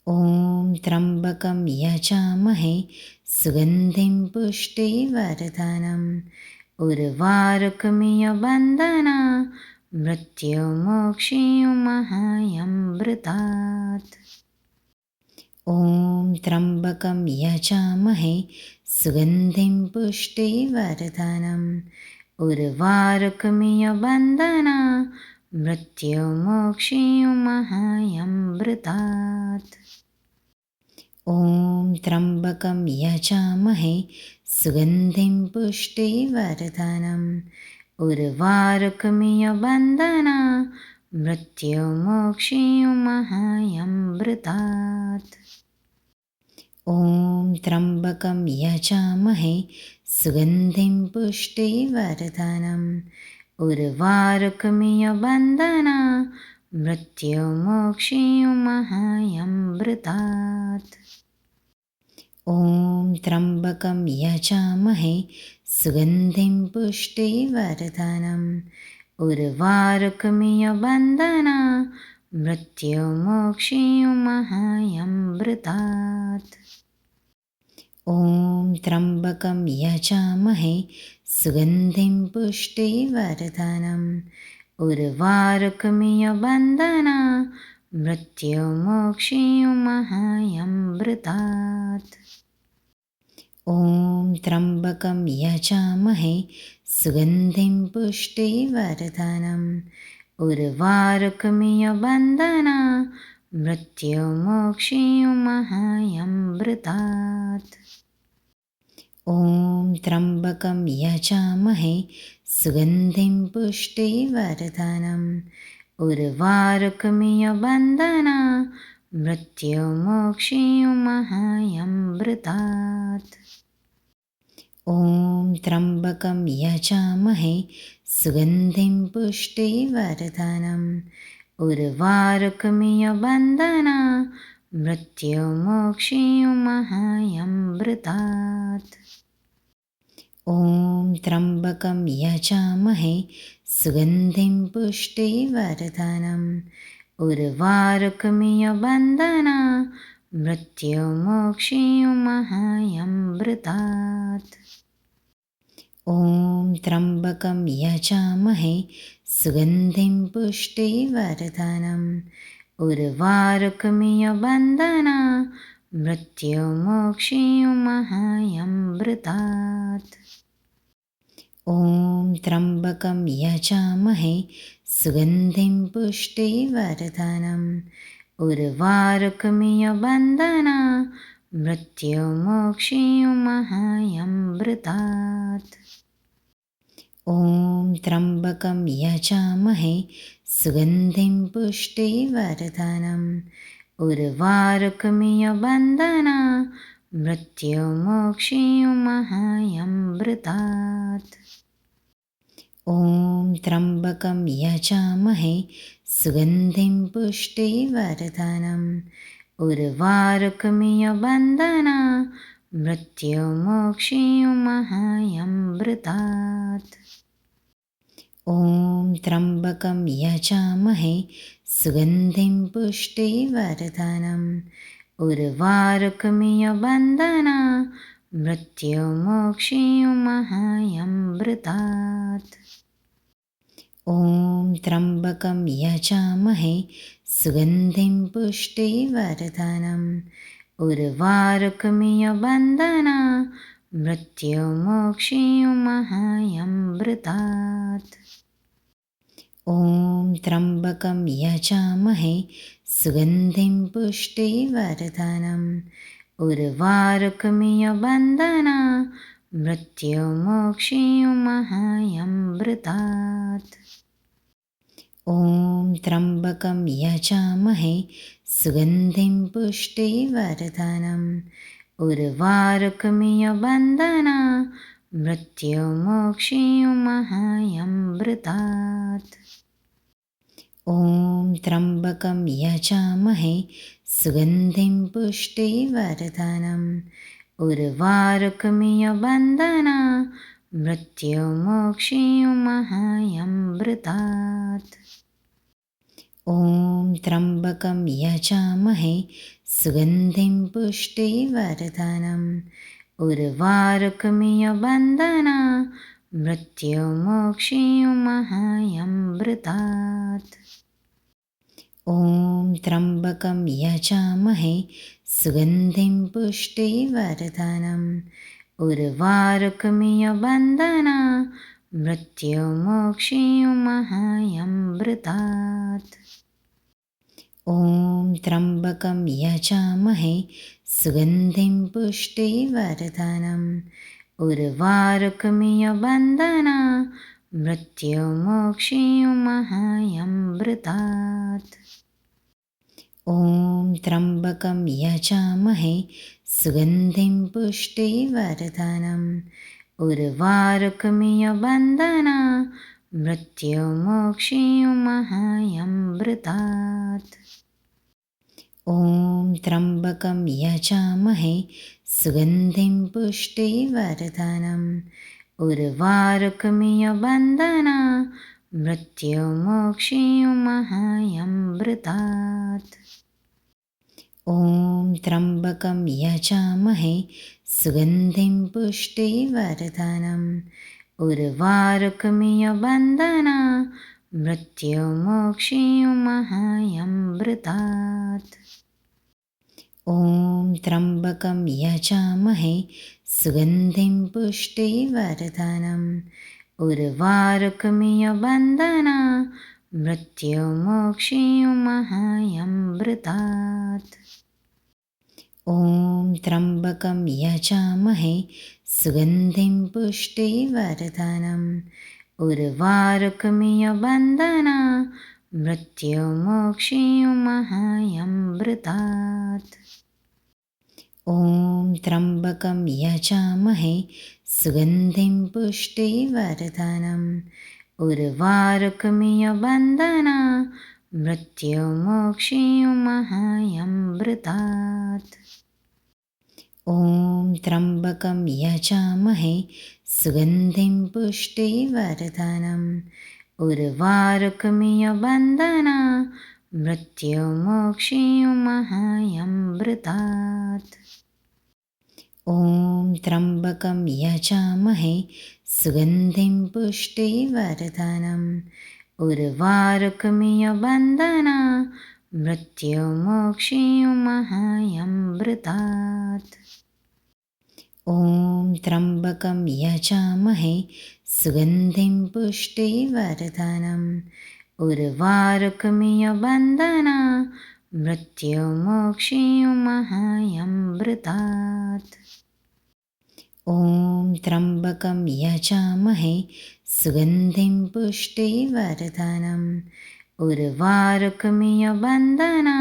ॐ त्र्यम्बकं यजामहे सुगन्धिं पुष्टिवर्धनम् उर्वारुकमिव बन्धना मृत्युमोक्षीयमामृतात्। ॐ त्र्यम्बकं यजामहे सुगन्धिं पुष्टिवर्धनम् उर्वारुकमिव बन्धना मृत्युमोक्षीयमामृतात्। ॐ त्र्यम्बकं यजामहे सुगन्धिं पुष्टिवर्धनम् उर्वारुकमिव बन्धना मृत्युमोक्षीयमामृतात्। ॐ त्र्यम्बकं यजामहे सुगन्धिं पुष्टिवर्धनम् उर्वारुकमिव बन्धना मृत्युमोक्षीयमामृतात्। ॐ त्र्यम्बकं यजामहे सुगन्धिं पुष्टिवर्धनम् उर्वारुकमिव बन्धना मृत्युमोक्षीयमामृतात्। ॐ त्र्यम्बकं यजामहे सुगन्धिं पुष्टिवर्धनम् उर्वारुकमिव बन्धना मृत्युमोक्षीयमामृतात्। ॐ त्र्यम्बकं यजामहे सुगन्धिं पुष्टिवर्धनम् उर्वारुकमिव बन्धना मृत्युमोक्षीयमामृतात्। ॐ त्र्यम्बकं यजामहे सुगन्धिं पुष्टिवर्धनम् उर्वारुकमिव बन्धना मृत्युमोक्षीयमामृतात्। ॐ त्र्यम्बकं यजामहे सुगन्धिं पुष्टिवर्धनम् उर्वारुकमिव बन्धना मृत्युमोक्षीयमामृतात्। ॐ त्र्यम्बकं यजामहे सुगन्धिं पुष्टिवर्धनम् उर्वारुकमिव बन्धना मृत्युमोक्षीयमामृतात्। ॐ त्र्यम्बकं यजामहे सुगन्धिं पुष्टिवर्धनम् उर्वारुकमिव बन्धना मृत्युमोक्षीयमामृतात्। ॐ त्र्यम्बकं यजामहे सुगन्धिं पुष्टिवर्धनम् उर्वारुकमिव बन्धना मृत्युमोक्षीयमामृतात्। ॐ त्र्यम्बकं यजामहे सुगन्धिं पुष्टिवर्धनम् उर्वारुकमिव बन्धना मृत्युमोक्षीयमामृतात्। ॐ त्र्यम्बकं यजामहे सुगन्धिं पुष्टिवर्धनम् उर्वारुकमिव बन्धना मृत्युमोक्षीयमामृतात्। ॐ त्र्यम्बकं यजामहे सुगन्धिं पुष्टिवर्धनम् उर्वारुकमिव बन्धना मृत्युमोक्षीयमामृतात्। ॐ त्र्यम्बकं यजामहे सुगन्धिं पुष्टिवर्धनम् उर्वारुकमिव बन्धना मृत्युमोक्षीयमामृतात्। ॐ त्र्यम्बकं यजामहे सुगन्धिं पुष्टिवर्धनम् उर्वारुकमिव बन्धना मृत्युमोक्षीयमामृतात्। ॐ त्र्यम्बकं यजामहे सुगन्धिं पुष्टिवर्धनम् उर्वारुकमिव बन्धना मृत्युमोक्षीयमामृतात्। ॐ त्र्यम्बकं यजामहे सुगन्धिं पुष्टिवर्धनम् उर्वारुकमिव बन्धना मृत्युमोक्षीयमामृतात्। ॐ त्र्यम्बकं यजामहे सुगन्धिं पुष्टिवर्धनम् उर्वारुकमिव बन्धना मृत्युमोक्षीयमामृतात्। ॐ त्र्यम्बकं यजामहे सुगन्धिं पुष्टिवर्धनम् उर्वारुकमिव बन्धना मृत्युमोक्षीयमामृतात्। ॐ त्र्यम्बकं यजामहे सुगन्धिं पुष्टिवर्धनम् उर्वारुकमिव बन्धना मृत्युमोक्षीयमामृतात्। ॐ त्र्यम्बकं यजामहे सुगन्धिं पुष्टिवर्धनम् उर्वारुकमिव बन्धना मृत्युमोक्षीयमामृतात्। ॐ त्र्यम्बकं यजामहे सुगन्धिं पुष्टिवर्धनम् उर्वारुकमिव बन्धना मृत्युमोक्षीयमामृतात्। ॐ त्र्यम्बकं यजामहे सुगन्धिं पुष्टिवर्धनम् उर्वारुकमिव बन्धना मृत्युमोक्षीयमामृतात्। ॐ त्र्यम्बकं यजामहे सुगन्धिं पुष्टिवर्धनम् उर्वारुकमिव बन्धना मृत्युमोक्षीयमामृतात्। ॐ त्र्यम्बकं यजामहे सुगन्धिं पुष्टिवर्धनम् उर्वारुकमिव बन्धना मृत्युमोक्षीयमामृतात्। ॐ त्र्यम्बकं यजामहे सुगन्धिं पुष्टिवर्धनम् उर्वारुकमिव बन्धना मृत्युमोक्षीयमामृतात्। ॐ त्र्यम्बकं यजामहे सुगन्धिं पुष्टिवर्धनम् उर्वारुकमिव बन्धना मृत्युमोक्षीयमामृतात्। ॐ त्र्यम्बकं यजामहे सुगन्धिं पुष्टिवर्धनम् उर्वारुकमिव बन्धना मृत्युमोक्षीयमामृतात्। ॐ त्र्यम्बकं यजामहे सुगन्धिं पुष्टिवर्धनम् उर्वारुकमिव बन्धना मृत्युमोक्षीयमामृतात्। ॐ त्र्यम्बकं यजामहे सुगन्धिं पुष्टिवर्धनम् उर्वारुकमिव बन्धना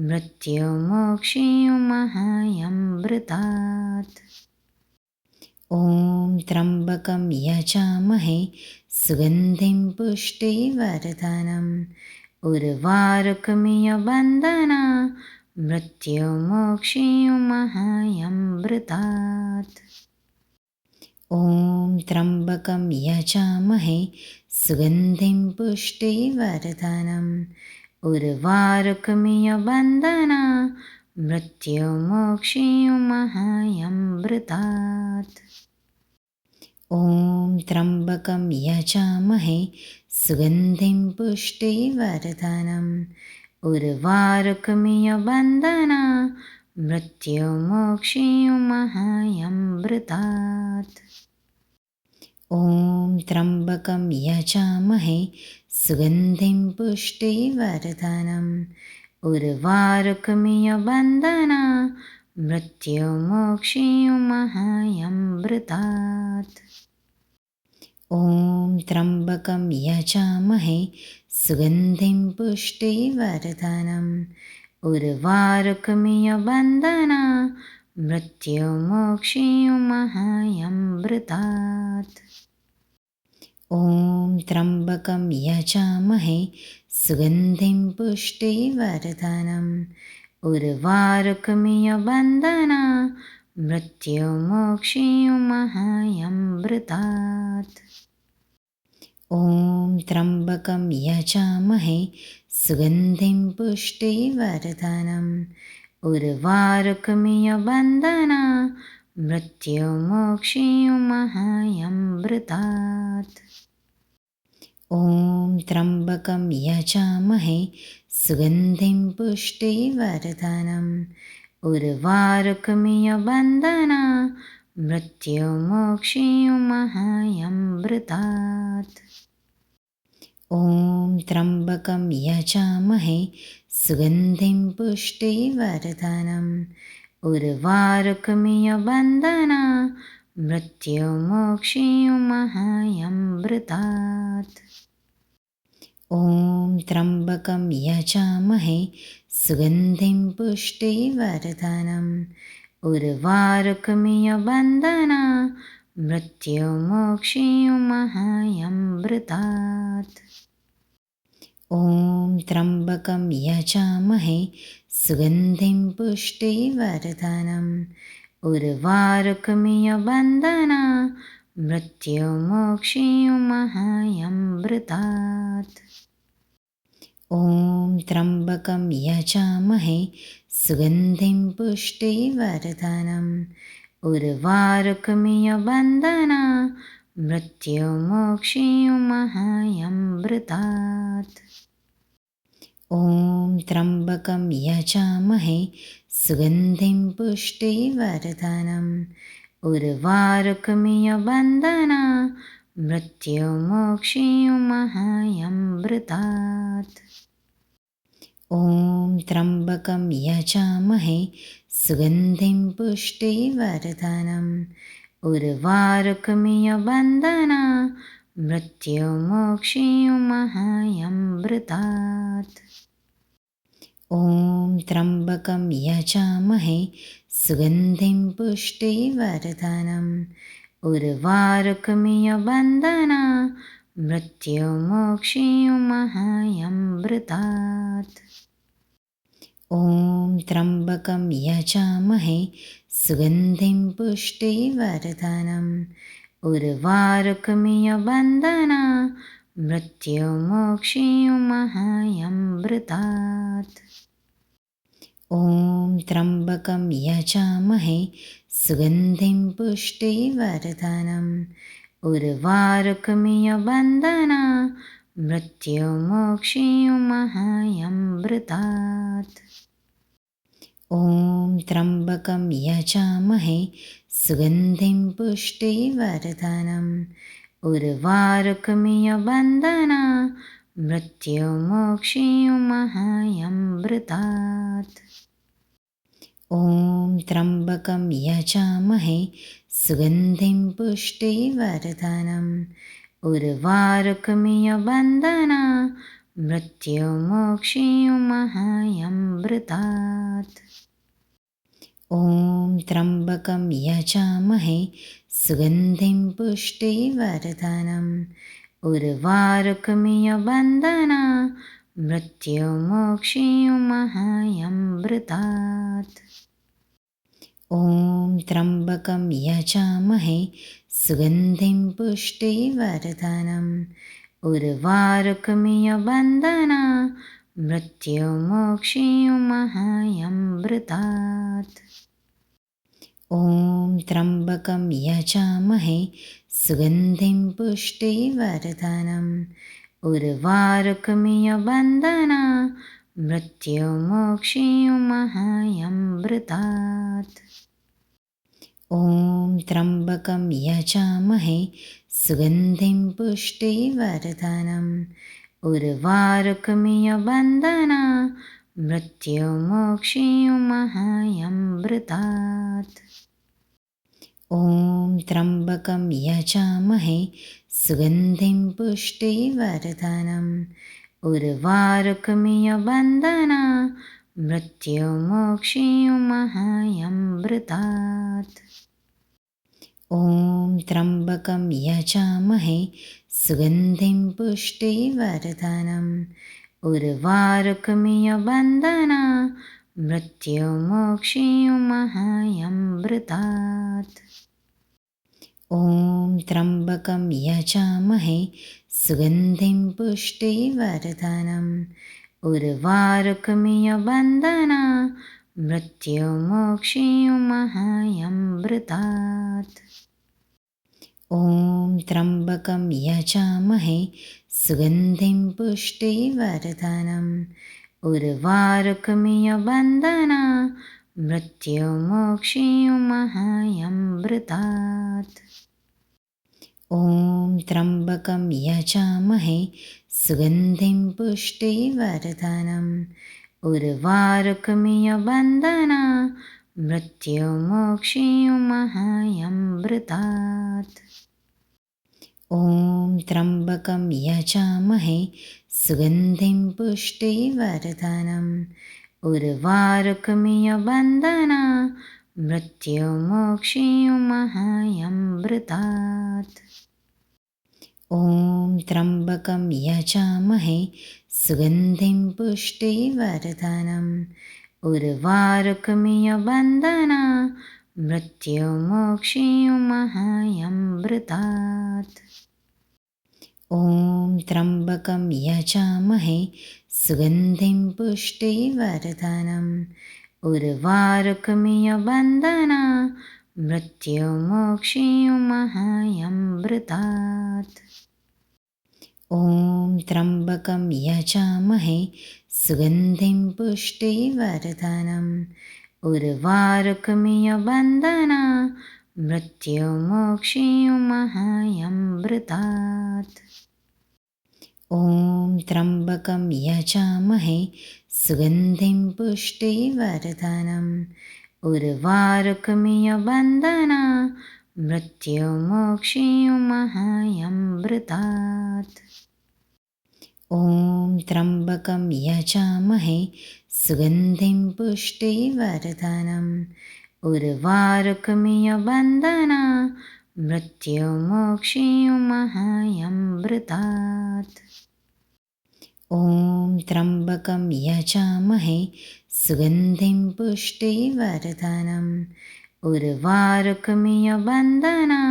मृत्युमोक्षीयमामृतात्। ॐ त्र्यम्बकं यजामहे सुगन्धिं पुष्टिवर्धनम् उर्वारुकमिव बन्धना मृत्युमोक्षीयमामृतात्। ॐ त्र्यम्बकं यजामहे सुगन्धिं पुष्टिवर्धनम् उर्वारुकमिव बन्धना मृत्युमोक्षीयमामृतात्। ॐ त्र्यम्बकं यजामहे सुगन्धिं पुष्टिवर्धनम् उर्वारुकमिव बन्धना मृत्युमोक्षीयमामृतात्। ॐ त्र्यम्बकं यजामहे सुगन्धिं पुष्टिवर्धनम् उर्वारुकमिव बन्धना मृत्युमोक्षीयमामृतात्। ॐ त्र्यम्बकं यजामहे सुगन्धिं पुष्टिवर्धनम् उर्वारुकमिव बन्धना मृत्युमोक्षीयमामृतात्। ॐ त्र्यम्बकं यजामहे सुगन्धिं पुष्टिवर्धनम् उर्वारुकमिव बन्धना मृत्युमोक्षीयमामृतात्। ॐ त्र्यम्बकं यजामहे सुगन्धिं पुष्टिवर्धनम् उर्वारुकमिव बन्धना मृत्युमोक्षीयमहायमृतात्। ॐ त्र्यम्बकं यजामहे सुगन्धिं पुष्टिवर्धनम् उर्वारुकमिव बन्धना मृत्युमोक्षीयमहायमृतात्। ॐ त्र्यम्बकं यजामहे सुगन्धिं पुष्टिवर्धनम् उर्वारुकमिव बन्धना मृत्युमोक्षीयमहायमृतात्। ॐ त्र्यम्बकं यजामहे सुगन्धिं पुष्टिवर्धनम् उर्वारुकमिव बन्धना मृत्युमोक्षीयमहायमृतात्। ॐ त्र्यम्बकं यजामहे सुगन्धिं पुष्टिवर्धनम् उर्वारुकमिव बन्धना मृत्युमोक्षीयमहायमृतात्। ॐ त्र्यम्बकं यजामहे सुगन्धिं पुष्टिवर्धनम् उर्वारुकमिव बन्धना मृत्युमोक्षीयमहायमृतात्। ॐ त्र्यम्बकं यजामहे सुगन्धिं पुष्टिवर्धनम् उर्वारुकमिव बन्धना मृत्युमोक्षीयमहायमृतात्। ॐ त्र्यम्बकं यजामहे सुगन्धिं पुष्टिवर्धनम् उर्वारुकमिव बन्धना मृत्युमोक्षीयमहायमृतात्। ॐ त्र्यम्बकं यजामहे सुगन्धिं पुष्टिवर्धनम् उर्वारुकमिव बन्धना मृत्युमोक्षीयमहायमृतात्। ॐ त्र्यम्बकं यजामहे सुगन्धिं पुष्टिवर्धनम् उर्वारुकमिव बन्धना मृत्युमोक्षीयमहायमृतात्। ॐ त्र्यम्बकं यजामहे सुगन्धिं पुष्टिवर्धनम् उर्वारुकमिव बन्धना मृत्युमोक्षीयमहायमृतात्। ॐ त्र्यम्बकं यजामहे सुगन्धिं पुष्टिवर्धनम् उर्वारुकमिव बन्धना मृत्युमोक्षीयमहायमृतात्। ॐ त्र्यम्बकं यजामहे सुगन्धिं पुष्टिवर्धनम् उर्वारुकमिव बन्धना मृत्युमोक्षीयमहायमृतात्। ॐ त्र्यम्बकं यजामहे सुगन्धिं पुष्टिवर्धनम् उर्वारुकमिव बन्धना मृत्युमोक्षीयमहायमृतात्। ॐ त्र्यम्बकं यजामहे सुगन्धिं पुष्टिवर्धनम् उर्वारुकमिव बन्धना मृत्युमोक्षीयमहायमृतात्। ॐ त्र्यम्बकं यजामहे सुगन्धिं पुष्टिवर्धनम् उर्वारुकमिव बन्धना मृत्युमोक्षीयमहायमृतात्। ॐ त्र्यम्बकं यजामहे सुगन्धिं पुष्टिवर्धनम् उर्वारुकमिव बन्धना मृत्युमोक्षीयमहायमृतात्। ॐ त्र्यम्बकं यजामहे सुगन्धिं पुष्टिवर्धनम् उर्वारुकमिव बन्धना मृत्युमोक्षीयमहायमृतात्। ॐ त्र्यम्बकं यजामहे सुगन्धिं पुष्टिवर्धनम् उर्वारुकमिव बन्धना मृत्युमोक्षीयमहायमृतात्। ॐ त्र्यम्बकं यजामहे सुगन्धिं पुष्टिवर्धनम् उर्वारुकमिय बन्धना मृत्युमोक्षीयुमहायमृतात्। ॐ त्र्यम्बकं यजामहे सुगन्धिं पुष्टिवर्धनम् उर्वारुकमिय बन्धना मृत्युमोक्षीयुमहायमृतात्। ॐ त्र्यम्बकं यजामहे सुगन्धिं पुष्टिवर्धनम् उर्वारुकमिय बन्धना मृत्युमोक्षीयुमहायमृतात्। ॐ त्र्यम्बकं यजामहे सुगन्धिं पुष्टिवर्धनम् उर्वारुकमिय बन्धना मृत्युमोक्षीयुमहायमृतात्। ॐ त्र्यम्बकं यजामहे सुगन्धिं पुष्टिवर्धनम् उर्वारुकमिय बन्धना मृत्युमोक्षीयुमहायमृतात्। ॐ त्र्यम्बकं यजामहे सुगन्धिं पुष्टिवर्धनम् उर्वारुकमिय बन्धना मृत्युमोक्षीयुमहायमृतात्। ॐ त्र्यम्बकं यजामहे सुगन्धिं पुष्टिवर्धनम् उर्वारुकमिय बन्धना मृत्युमोक्षीयुमहायमृतात्। ॐ त्र्यम्बकं यजामहे सुगन्धिं पुष्टिवर्धनम् उर्वारुकमिय बन्धना मृत्युमोक्षीयुमहायमृतात्। ॐ त्र्यम्बकं यजामहे सुगन्धिं पुष्टिवर्धनम् उर्वारुकमिय बन्धना मृत्युमोक्षीयुमहायमृतात्। ॐ त्र्यम्बकं यजामहे सुगन्धिं पुष्टिवर्धनम् उर्वारुकमिय बन्धना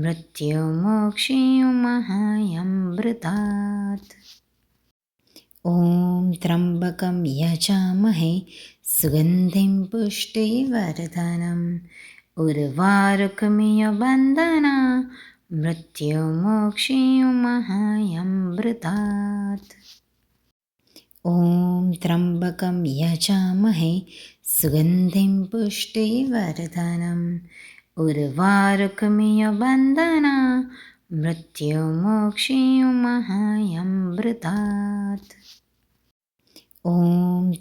मृत्युमोक्षीयुमहायमृतात्। ॐ त्र्यम्बकं यजामहे सुगन्धिं पुष्टिवर्धनम् उर्वारुकमिय बन्धना मृत्युमोक्षीयुमहायमृतात्। ॐ त्र्यम्बकं यजामहे सुगन्धिं पुष्टिवर्धनम् उर्वारुकमिय बन्धना मृत्युमोक्षीयुमहायमृतात्। ॐ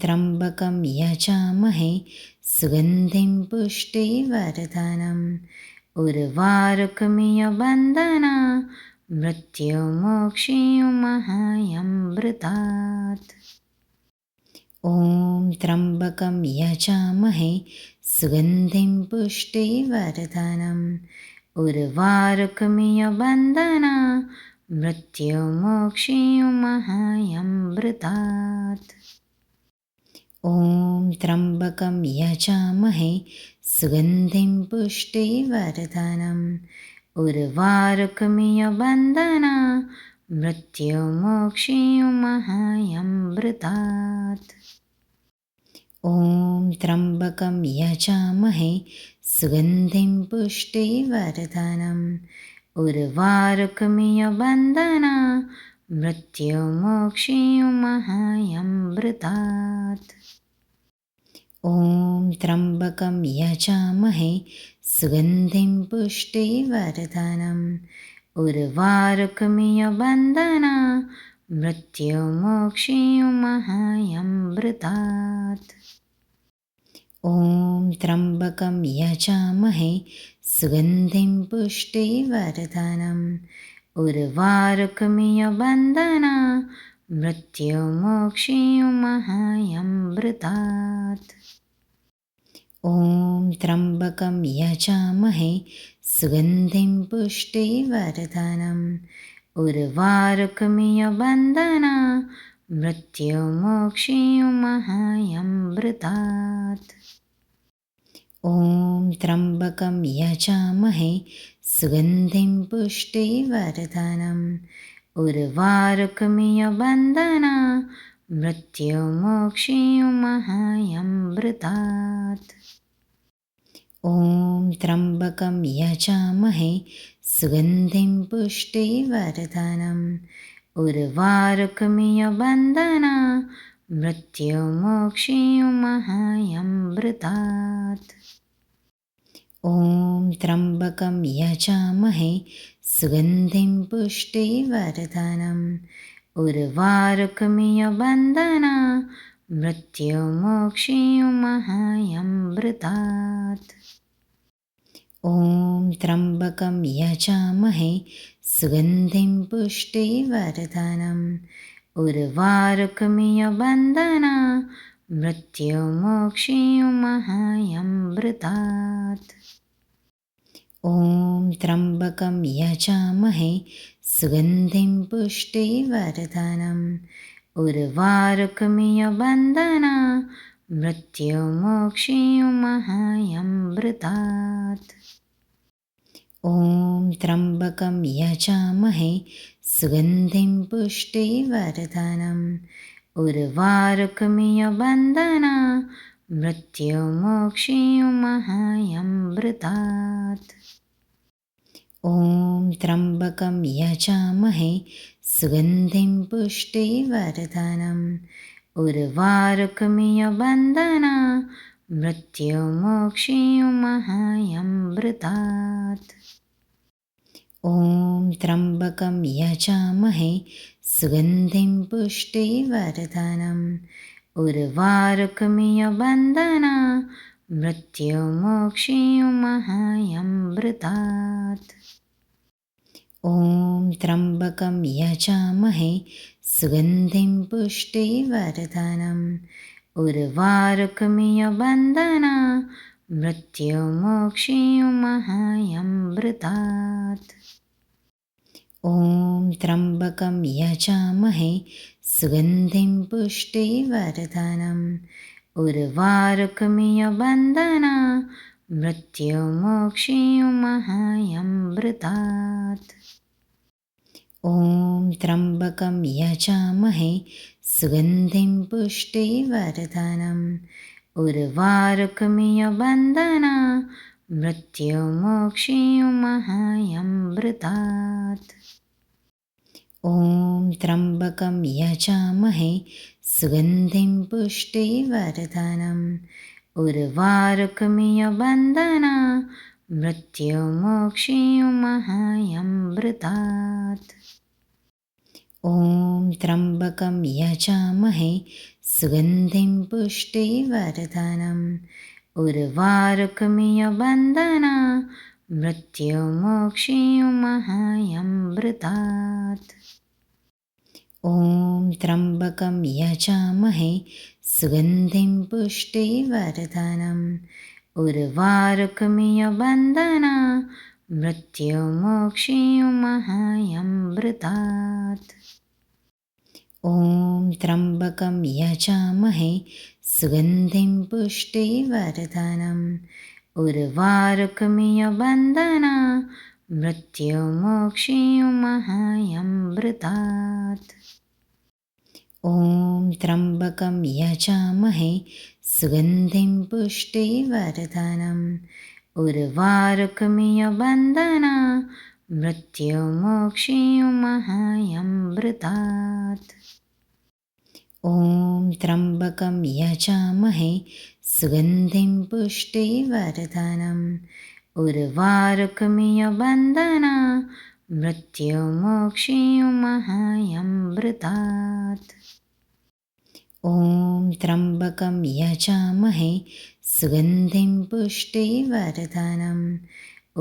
त्र्यम्बकं यजामहे सुगन्धिं पुष्टिवर्धनम् उर्वारुकमिय बन्धना मृत्युमोक्षीयुमहायमृतात्। ॐ त्र्यम्बकं यजामहे सुगन्धिं पुष्टिवर्धनम् उर्वारुकमिय बन्धना मृत्युमोक्षीयुमहायमृतात्। ॐ त्र्यम्बकं यजामहे सुगन्धिं पुष्टिवर्धनम् उर्वारुकमिय बन्धना मृत्युमोक्षीयुमहायमृतात्। ॐ त्र्यम्बकं यजामहे सुगन्धिं पुष्टिवर्धनम् उर्वारुकमिय बन्धना मृत्युमोक्षीयुमहायमृतात्। ॐ त्र्यम्बकं यजामहे सुगन्धिं पुष्टिवर्धनम् उर्वारुकमिय बन्धना मृत्युमोक्षीयुमहायमृतात्। ॐ त्र्यम्बकं यजामहे सुगन्धिं पुष्टिवर्धनम् उर्वारुकमिय बन्धना मृत्युमोक्षीयुमहायमृतात्। ॐ त्र्यम्बकं यजामहे सुगन्धिं पुष्टिवर्धनम् उर्वारुकमिय बन्धना मृत्युमोक्षीयुमहायमृतात्। ॐ त्र्यम्बकं यजामहे सुगन्धिं पुष्टिवर्धनम् उर्वारुकमिय बन्धना मृत्युमोक्षीयुमहायमृतात्। ॐ त्र्यम्बकं यजामहे सुगन्धिं पुष्टिवर्धनम् उर्वारुकमिव बन्धना मृत्युमोक्षीयुमहायमृतात्। ॐ त्र्यम्बकं यजामहे सुगन्धिं पुष्टिवर्धनम् उर्वारुकमिव बन्धना मृत्युमोक्षीयुमहायमृतात्। ॐ त्र्यम्बकं यजामहे सुगन्धिं पुष्टिवर्धनम् उर्वारुकमिव बन्धना मृत्युमोक्षीयुमहायमृतात्। ॐ त्र्यम्बकं यजामहे सुगन्धिं पुष्टिवर्धनम् उर्वारुकमिव बन्धना मृत्युमोक्षीयुमहायमृतात्। ॐ त्र्यम्बकं यजामहे सुगन्धिं पुष्टिवर्धनम् उर्वारुकमिव बन्धना मृत्युमोक्षीयुमहायमृतात्। ॐ त्र्यम्बकं यजामहे सुगन्धिं पुष्टिवर्धनम् उर्वारुकमिव बन्धना मृत्युमोक्षीयुमहायमृतात्। ॐ त्र्यम्बकं यजामहे सुगन्धिं पुष्टिवर्धनम् उर्वारुकमिव बन्धना मृत्युमोक्षीयुमहायमृतात्। ॐ त्र्यम्बकं यजामहे सुगन्धिं पुष्टिवर्धनम् उर्वारुकमिव बन्धना मृत्युमोक्षीयुमहायमृतात्। ॐ त्र्यम्बकं यजामहे सुगन्धिं पुष्टिवर्धनम् उर्वारुकमिव बन्धना मृत्युमोक्षीयुमहायमृतात्। ॐ त्र्यम्बकं यजामहे सुगन्धिं पुष्टिवर्धनम् उर्वारुकमिव बन्धना मृत्युमोक्षीयुमहायमृतात्। ॐ त्र्यम्बकं यजामहे सुगन्धिं पुष्टिवर्धनम् उर्वारुकमिव बन्धना मृत्युमोक्षीयुमहायमृतात्। ॐ त्र्यम्बकं यजामहे सुगन्धिं पुष्टिवर्धनम् उर्वारुकमिव बन्धना मृत्युमोक्षीयुमहायमृतात्। ॐ त्र्यम्बकं यजामहे सुगन्धिं पुष्टिवर्धनम् उर्वारुकमिव बन्धना मृत्युमोक्षीयुमहायमृतात्। ॐ त्र्यम्बकं यजामहे सुगन्धिं पुष्टिवर्धनम् उर्वारुकमिव बन्धना मृत्युमोक्षीयुमहायमृतात्। ॐ त्र्यम्बकं यजामहे सुगन्धिं पुष्टिवर्धनम् उर्वारुकमिव बन्धना मृत्युमोक्षीयुमहायमृतात्। ॐ त्र्यम्बकं यजामहे सुगन्धिं पुष्टिवर्धनम् उर्वारुकमिव बन्धना मृत्युमोक्षीयुमहायमृतात्। ॐ त्र्यम्बकं यजामहे सुगन्धिं पुष्टिवर्धनम्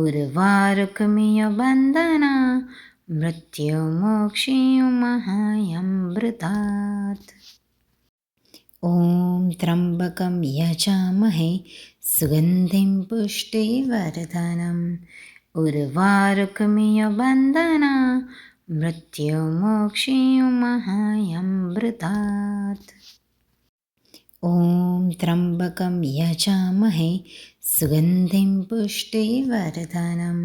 उर्वारुकमिव बन्धना मृत्युमोक्षीयुमहायमृतात्। ॐ त्र्यम्बकं यजामहे सुगन्धिं पुष्टिवर्धनम् उर्वारुकमिव बन्धना मृत्युमोक्षीयुमहायमृतात्। ॐ त्र्यम्बकं यजामहे सुगन्धिं पुष्टिवर्धनम्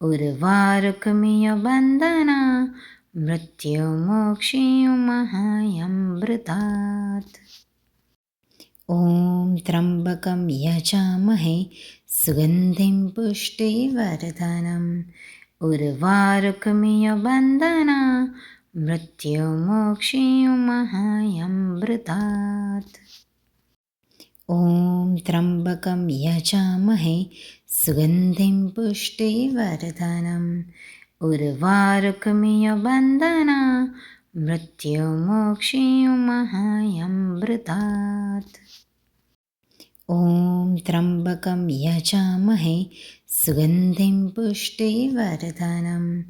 उर्वारुकमिव बन्धना मृत्युमोक्षीयुमहायमृतात्। ॐ त्र्यम्बकं यजामहे सुगन्धिं पुष्टिवर्धनम् उर्वारुकमिव बन्धना मृत्युमोक्षीयुमहायमृतात्। ॐ त्र्यम्बकं यजामहे सुगन्धिं पुष्टिवर्धनम् उर्वारुकमिव बन्धना मृत्युमोक्षीयुमहायमृतात्। ॐ त्र्यम्बकं यजामहे सुगन्धिं पुष्टिवर्धनम्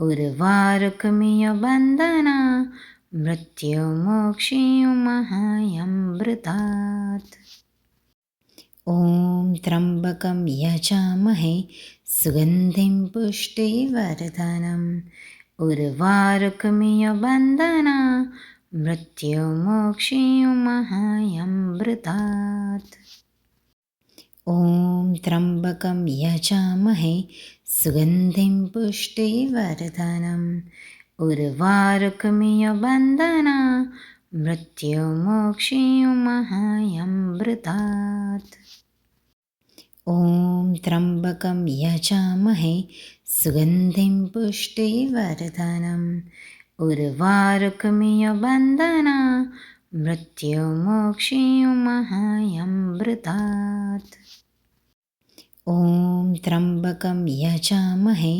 उर्वारुकमिव बन्धना मृत्युमोक्षीयुमहायमृतात्। ॐ त्र्यम्बकं यजामहे सुगन्धिं पुष्टिवर्धनम् उर्वारुकमिव बन्धना मृत्युमोक्षीयुमहायमृतात्। ॐ त्र्यम्बकं यजामहे सुगन्धिं पुष्टिवर्धनम् उर्वारुकमिव बन्धना मृत्युमोक्षीयुमहायमृतात्। ॐ त्र्यम्बकं यजामहे सुगन्धिं पुष्टिवर्धनम् उर्वारुकमिव बन्धना मृत्युमोक्षीयुमहायमृतात्। ॐ त्र्यम्बकं यजामहे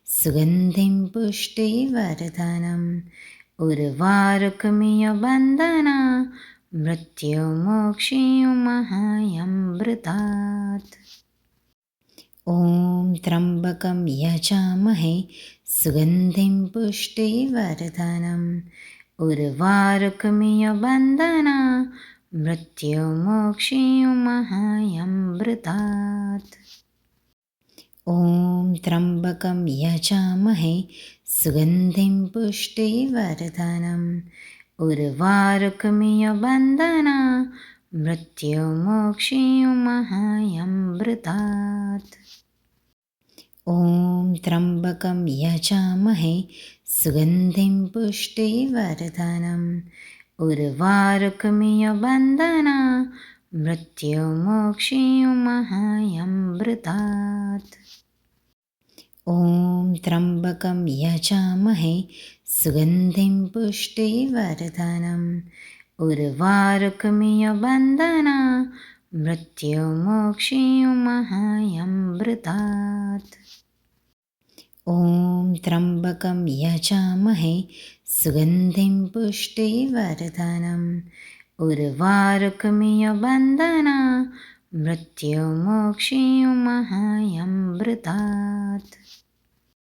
सुगन्धिं पुष्टिवर्धनम् उर्वारुकमिव बन्धना मृत्युमोक्षीयुमहायमृतात्। ॐ त्र्यम्बकं यजामहे सुगन्धिं पुष्टिवर्धनम् उर्वारुकमिव बन्धना मृत्युमोक्षीयुमहायमृतात्। ॐ त्र्यम्बकं यजामहे सुगन्धिं पुष्टिवर्धनम् उर्वारुकमिव बन्धना मृत्युमोक्षीयुमहायमृतात्। ॐ त्र्यम्बकं यजामहे सुगन्धिं पुष्टिवर्धनम् उर्वारुकमिव बन्धना मृत्युमोक्षीयुमहायमृतात्। ॐ त्र्यम्बकं यजामहे सुगन्धिं पुष्टिवर्धनम् उर्वारुकमिव बन्धना मृत्युमोक्षीयुमहायमृतात्। ॐ त्र्यम्बकं यजामहे सुगन्धिं पुष्टिवर्धनम् उर्वारुकमिव बन्धना मृत्युमोक्षीयुमहायमृतात्।